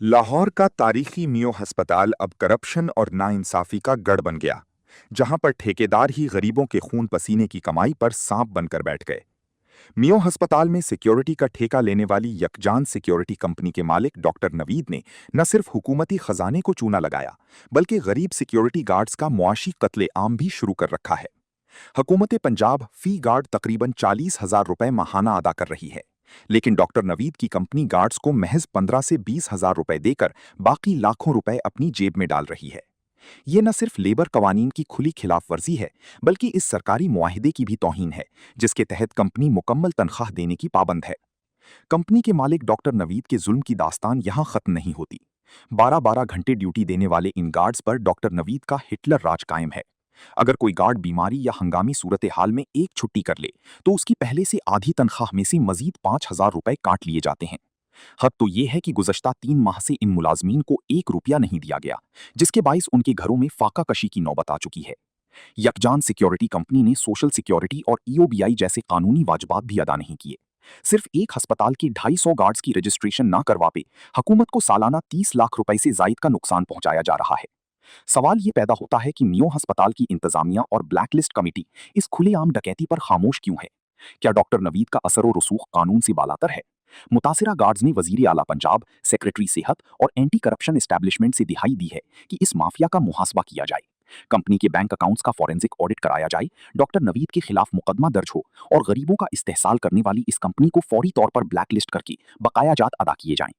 लाहौर का तारीखी मियो हस्पताल अब करप्शन और नाइंसाफी का गढ़ बन गया, जहां पर ठेकेदार ही गरीबों के खून पसीने की कमाई पर सांप बनकर बैठ गए। मियो हस्पताल में सिक्योरिटी का ठेका लेने वाली यकजान सिक्योरिटी कंपनी के मालिक डॉक्टर नवीद ने न सिर्फ हुकूमती खजाने को चूना लगाया, बल्कि गरीब सिक्योरिटी गार्ड्स का मुआशी कत्ले-आम भी शुरू कर रखा है। हुकूमत पंजाब फी गार्ड तकरीबन 40,000 रुपए माहाना अदा कर रही है, लेकिन डॉक्टर नवीद की कंपनी गार्ड्स को महज 15 से 20,000 रुपए देकर बाकी लाखों रुपए अपनी जेब में डाल रही है। ये न सिर्फ लेबर कवानीन की खुली खिलाफ वर्जी है, बल्कि इस सरकारी मुआहिदे की भी तौहीन है, जिसके तहत कंपनी मुकम्मल तनख्वाह देने की पाबंद है। कंपनी के मालिक डॉक्टर नवीद के जुल्म की दास्तान यहां खत्म नहीं होती। 12-12 घंटे ड्यूटी देने वाले इन गार्ड्स पर डॉक्टर नवीद का हिटलर राज कायम है। अगर कोई गार्ड बीमारी या हंगामी सूरत हाल में एक छुट्टी कर ले, तो उसकी पहले से आधी तनख्वाह में से मजीद 5,000 रुपए काट लिए जाते हैं। हद तो ये है कि गुज़श्ता 3 माह से इन मुलाजमीन को 1 रुपया नहीं दिया गया, जिसके बाइस उनके घरों में फाका कशी की नौबत आ चुकी है। यकजान सिक्योरिटी कंपनी ने सोशल सिक्योरिटी और ईओबीआई जैसे कानूनी वाजबात भी अदा नहीं किए। सिर्फ एक अस्पताल के 250 गार्ड्स की रजिस्ट्रेशन ना करवा पे हुकूमत को सालाना 30 लाख रुपए से जायद का नुकसान पहुंचाया जा रहा है। सवाल ये पैदा होता है कि मियो अस्पताल की इंतजामिया और ब्लैकलिस्ट कमेटी इस खुलेआम डकैती पर खामोश क्यों है? क्या डॉक्टर नवीद का असर और रसूख कानून से बालातर है? मुतासिरा गार्ड्स ने वजीर आला पंजाब, सेक्रेटरी सेहत और एंटी करप्शन एस्टैब्लिशमेंट से दिहाई दी है कि इस माफिया का मुहासबा किया जाए, कंपनी के बैंक अकाउंट्स का फॉरेंसिक ऑडिट कराया जाए, डॉक्टर नवीद के खिलाफ मुकदमा दर्ज हो और गरीबों का इस्तेहसाल करने वाली इस कंपनी को फौरी तौर पर ब्लैकलिस्ट करके बकाया जात अदा किए जाएं।